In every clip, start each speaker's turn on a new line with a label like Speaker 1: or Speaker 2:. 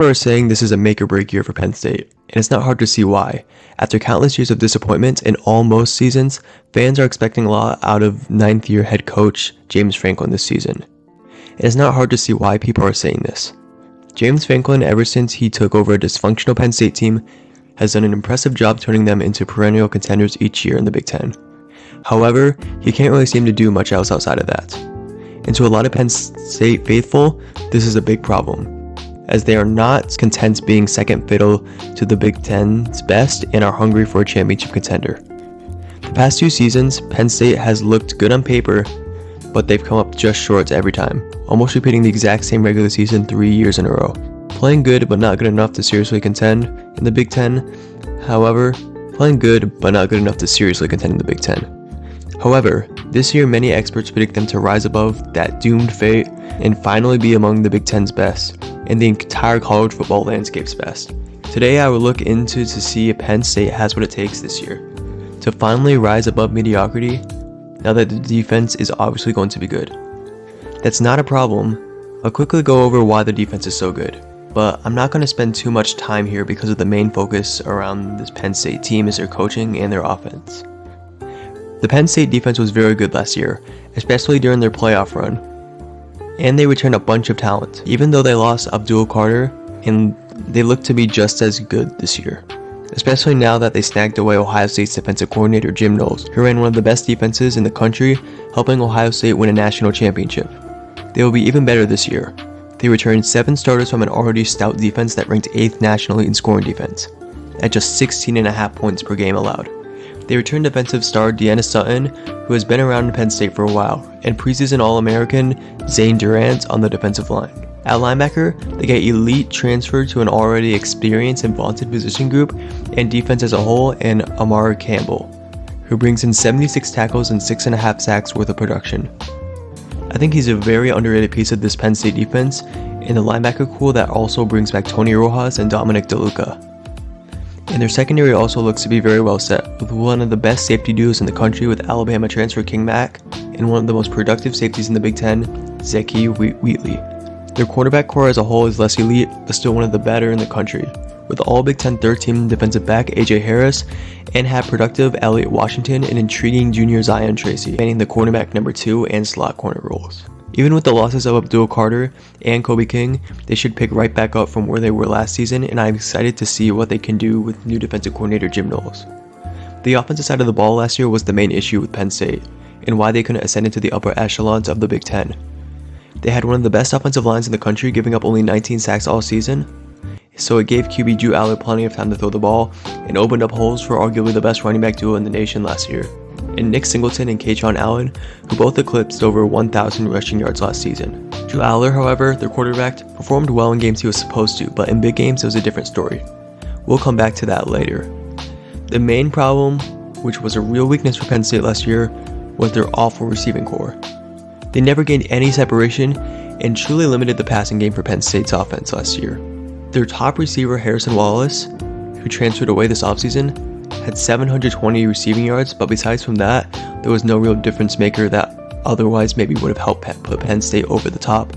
Speaker 1: People are saying this is a make or break year for Penn State, and it's not hard to see why. After countless years of disappointment in almost seasons, fans are expecting a lot out of 9th year head coach James Franklin this season. It is not hard to see why people are saying this. James Franklin, ever since he took over a dysfunctional Penn State team, has done an impressive job turning them into perennial contenders each year in the Big Ten. However, he can't really seem to do much else outside of that. And to a lot of Penn State faithful, this is a big problem, as they are not content being second fiddle to the Big Ten's best and are hungry for a championship contender. The past 2 seasons, Penn State has looked good on paper, but they've come up just short every time, almost repeating the exact same regular season 3 years in a row. Playing good but not good enough to seriously contend in the Big Ten. However, this year many experts predict them to rise above that doomed fate and finally be among the Big Ten's best and the entire college football landscape's best. Today I will look into to see if Penn State has what it takes this year to finally rise above mediocrity now that the defense is obviously going to be good. That's not a problem. I'll quickly go over why the defense is so good, but I'm not going to spend too much time here because of the main focus around this Penn State team is their coaching and their offense. The Penn State defense was very good last year, especially during their playoff run, and they returned a bunch of talent, even though they lost Abdul Carter, and they look to be just as good this year, especially now that they snagged away Ohio State's defensive coordinator Jim Knowles, who ran one of the best defenses in the country, helping Ohio State win a national championship. They will be even better this year. They returned 7 starters from an already stout defense that ranked 8th nationally in scoring defense, at just 16.5 points per game allowed. They returned defensive star Deanna Sutton, who has been around Penn State for a while, and preseason All-American Zane Durant on the defensive line. At linebacker, they get elite transfer to an already experienced and vaunted position group and defense as a whole in Allar Campbell, who brings in 76 tackles and 6.5 sacks worth of production. I think he's a very underrated piece of this Penn State defense in the linebacker pool that also brings back Tony Rojas and Dominic DeLuca. And their secondary also looks to be very well set, with one of the best safety duos in the country with Alabama transfer King Mack and one of the most productive safeties in the Big Ten, Zeki Wheatley. Their quarterback core as a whole is less elite, but still one of the better in the country, with all Big Ten third-team defensive back AJ Harris, and have productive Elliott Washington and intriguing junior Zion Tracy, manning the cornerback number 2 and slot corner roles. Even with the losses of Abdul Carter and Kobe King, they should pick right back up from where they were last season, and I'm excited to see what they can do with new defensive coordinator Jim Knowles. The offensive side of the ball last year was the main issue with Penn State, and why they couldn't ascend into the upper echelons of the Big Ten. They had one of the best offensive lines in the country, giving up only 19 sacks all season, so it gave QB Drew Allar plenty of time to throw the ball, and opened up holes for arguably the best running back duo in the nation last year, and Nick Singleton and Kaytron Allen, who both eclipsed over 1,000 rushing yards last season. Drew Allar, however, their quarterback, performed well in games he was supposed to, but in big games it was a different story. We'll come back to that later. The main problem, which was a real weakness for Penn State last year, was their awful receiving core. They never gained any separation and truly limited the passing game for Penn State's offense last year. Their top receiver, Harrison Wallace, who transferred away this offseason, had 720 receiving yards, but besides from that, there was no real difference maker that otherwise maybe would have helped put Penn State over the top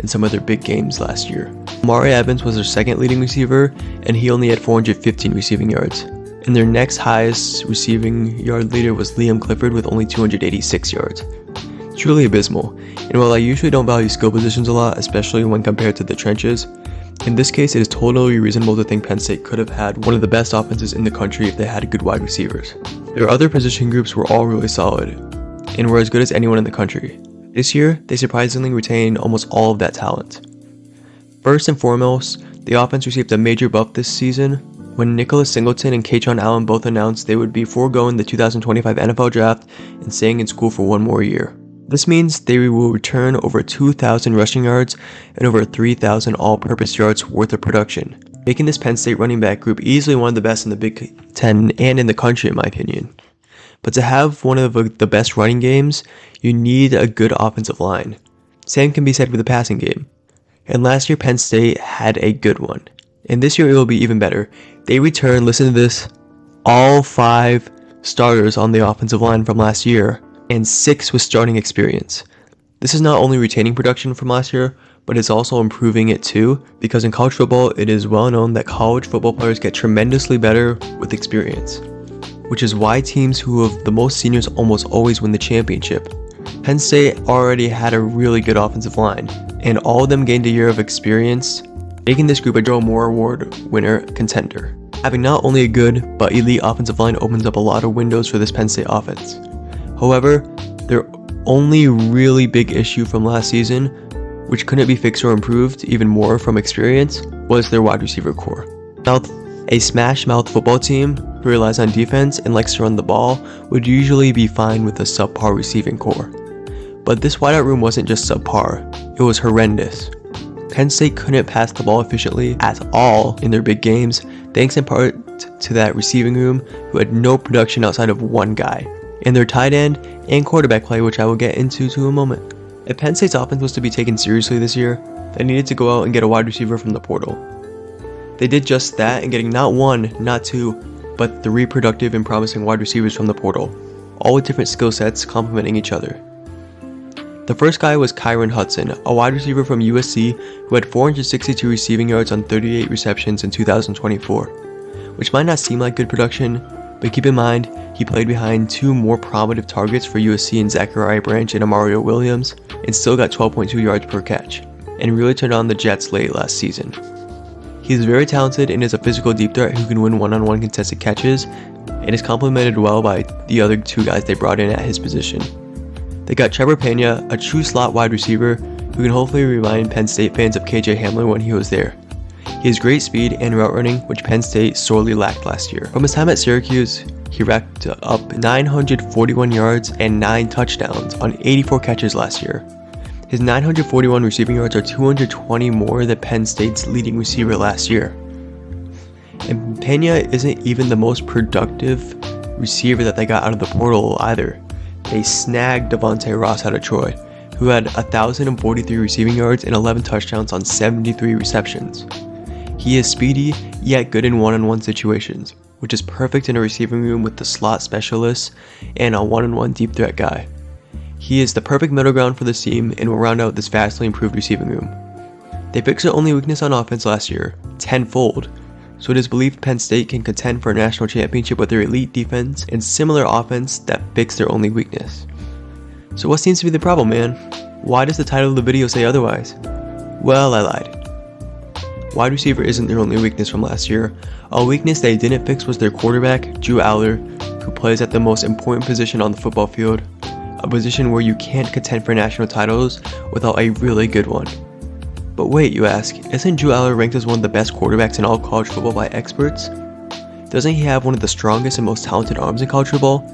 Speaker 1: in some of their big games last year. Amari Evans was their second leading receiver, and he only had 415 receiving yards. And their next highest receiving yard leader was Liam Clifford with only 286 yards. Truly abysmal, and while I usually don't value skill positions a lot, especially when compared to the trenches, in this case it is totally reasonable to think Penn State could have had one of the best offenses in the country if they had good wide receivers. Their other position groups were all really solid, and were as good as anyone in the country. This year, they surprisingly retained almost all of that talent. First and foremost, the offense received a major buff this season when Nicholas Singleton and Kaytron Allen both announced they would be foregoing the 2025 NFL Draft and staying in school for one more year. This means they will return over 2,000 rushing yards and over 3,000 all-purpose yards worth of production, making this Penn State running back group easily one of the best in the Big Ten and in the country in my opinion. But to have one of the best running games, you need a good offensive line. Same can be said for the passing game. And last year Penn State had a good one. And this year it will be even better. They return, listen to this, all 5 starters on the offensive line from last year, and 6 with starting experience. This is not only retaining production from last year, but it's also improving it too, because in college football, it is well known that college football players get tremendously better with experience, which is why teams who have the most seniors almost always win the championship. Penn State already had a really good offensive line, and all of them gained a year of experience, making this group a Joe Moore Award winner contender. Having not only a good, but elite offensive line opens up a lot of windows for this Penn State offense. However, their only really big issue from last season, which couldn't be fixed or improved even more from experience, was their wide receiver core. Now, a smash-mouth football team who relies on defense and likes to run the ball would usually be fine with a subpar receiving core. But this wideout room wasn't just subpar, it was horrendous. Penn State couldn't pass the ball efficiently at all in their big games, thanks in part to that receiving room who had no production outside of one guy, and their tight end and quarterback play, which I will get into in a moment. If Penn State's offense was to be taken seriously this year, they needed to go out and get a wide receiver from the portal. They did just that in getting not one, not two, but 3 productive and promising wide receivers from the portal, all with different skill sets complementing each other. The first guy was Kyron Hudson, a wide receiver from USC who had 462 receiving yards on 38 receptions in 2024, which might not seem like good production, but keep in mind, he played behind 2 more prominent targets for USC in Zachariah Branch and Amario Williams, and still got 12.2 yards per catch, and really turned on the Jets late last season. He is very talented and is a physical deep threat who can win one-on-one contested catches, and is complemented well by the other 2 guys they brought in at his position. They got Trevor Pena, a true slot wide receiver who can hopefully remind Penn State fans of KJ Hamler when he was there. He has great speed and route running, which Penn State sorely lacked last year. From his time at Syracuse, he racked up 941 yards and 9 touchdowns on 84 catches last year. His 941 receiving yards are 220 more than Penn State's leading receiver last year. And Pena isn't even the most productive receiver that they got out of the portal either. They snagged Devontae Ross out of Troy, who had 1,043 receiving yards and 11 touchdowns on 73 receptions. He is speedy, yet good in one-on-one situations, which is perfect in a receiving room with the slot specialists and a one-on-one deep threat guy. He is the perfect middle ground for this team and will round out this vastly improved receiving room. They fixed their only weakness on offense last year, tenfold, so it is believed Penn State can contend for a national championship with their elite defense and similar offense that fixed their only weakness. So what seems to be the problem, man? Why does the title of the video say otherwise? Well, I lied. Wide receiver isn't their only weakness from last year. A weakness they didn't fix was their quarterback, Drew Allar, who plays at the most important position on the football field, a position where you can't contend for national titles without a really good one. But wait, you ask, isn't Drew Allar ranked as one of the best quarterbacks in all college football by experts? Doesn't he have one of the strongest and most talented arms in college football?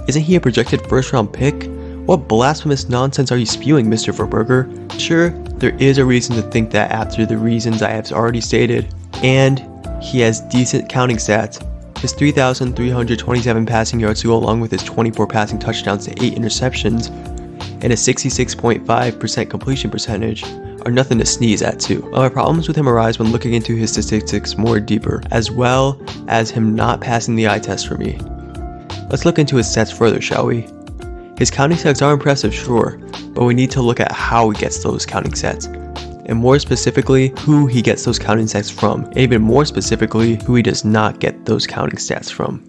Speaker 1: Isn't he a projected first-round pick? What blasphemous nonsense are you spewing, Mr. Verberger? Sure, there is a reason to think that after the reasons I have already stated, and he has decent counting stats. His 3,327 passing yards to go along with his 24 passing touchdowns to 8 interceptions, and a 66.5% completion percentage are nothing to sneeze at too. My problems with him arise when looking into his statistics more deeper, as well as him not passing the eye test for me. Let's look into his stats further, shall we? His counting stats are impressive, sure, but we need to look at how he gets those counting stats, and more specifically, who he gets those counting stats from, and even more specifically, who he does not get those counting stats from.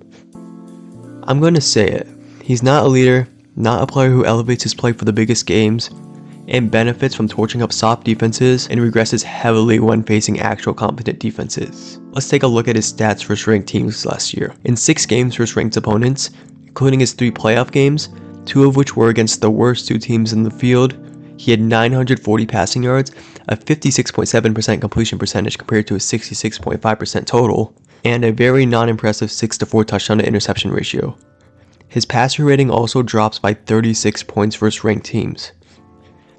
Speaker 1: I'm going to say it, he's not a leader, not a player who elevates his play for the biggest games, and benefits from torching up soft defenses and regresses heavily when facing actual competent defenses. Let's take a look at his stats versus ranked teams last year. In 6 games versus ranked opponents, including his 3 playoff games, 2 of which were against the worst 2 teams in the field, he had 940 passing yards, a 56.7% completion percentage compared to a 66.5% total, and a very non-impressive 6-4 touchdown to interception ratio. His passer rating also drops by 36 points versus ranked teams.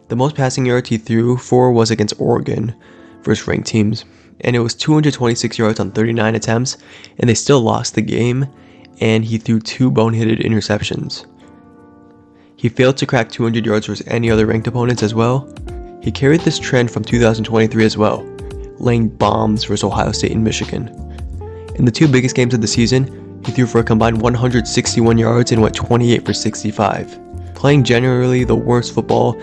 Speaker 1: The most passing yards he threw for was against Oregon versus ranked teams, and it was 226 yards on 39 attempts, and they still lost the game, and he threw 2 boneheaded interceptions. He failed to crack 200 yards versus any other ranked opponents as well. He carried this trend from 2023 as well, laying bombs versus Ohio State and Michigan. In the 2 biggest games of the season, he threw for a combined 161 yards and went 28 for 65, playing generally the worst football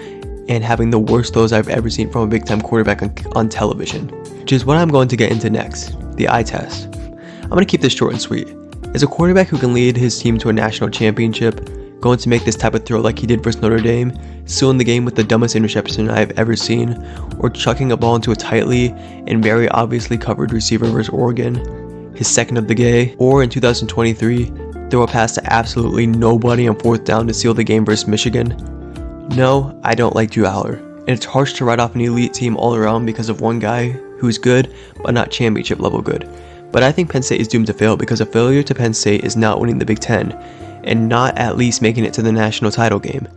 Speaker 1: and having the worst throws I've ever seen from a big time quarterback on television, which is what I'm going to get into next, the eye test. I'm going to keep this short and sweet. Is a quarterback who can lead his team to a national championship going to make this type of throw like he did versus Notre Dame, still in the game with the dumbest interception I've ever seen, or chucking a ball into a tightly and very obviously covered receiver versus Oregon, his second of the day, or in 2023, throw a pass to absolutely nobody on 4th down to seal the game versus Michigan? No, I don't like Drew Allar, and it's harsh to write off an elite team all around because of one guy who's good, but not championship level good. But I think Penn State is doomed to fail because a failure to Penn State is not winning the Big Ten, and not at least making it to the national title game.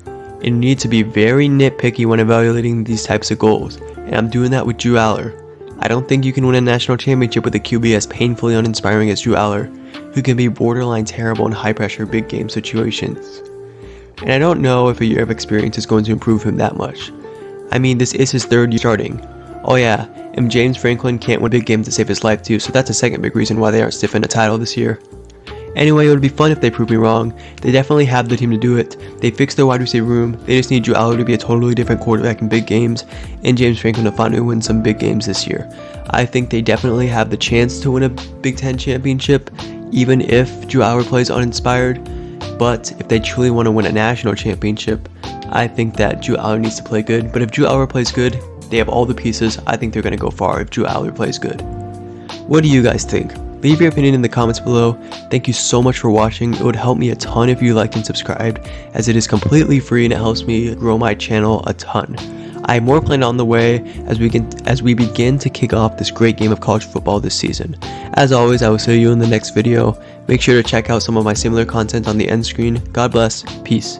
Speaker 1: And you need to be very nitpicky when evaluating these types of goals, and I'm doing that with Drew Allar. I don't think you can win a national championship with a QB as painfully uninspiring as Drew Allar, who can be borderline terrible in high pressure big game situations. And I don't know if a year of experience is going to improve him that much. I mean, this is his 3rd year starting. Oh yeah, and James Franklin can't win big games to save his life too, so that's a second big reason why they aren't stiffing a title this year. Anyway, it would be fun if they prove me wrong. They definitely have the team to do it. They fixed their wide receiver room. They just need Drew Allar to be a totally different quarterback in big games, and James Franklin to finally win some big games this year. I think they definitely have the chance to win a Big Ten championship, even if Drew Allar plays uninspired. But if they truly want to win a national championship, I think that Drew Allar needs to play good. But if Drew Allar plays good, they have all the pieces. I think they're going to go far if Drew Allar plays good. What do you guys think? Leave your opinion in the comments below. Thank you so much for watching. It would help me a ton if you liked and subscribed, as it is completely free and it helps me grow my channel a ton. I have more planned on the way as we begin to kick off this great game of college football this season. As always, I will see you in the next video. Make sure to check out some of my similar content on the end screen. God bless. Peace.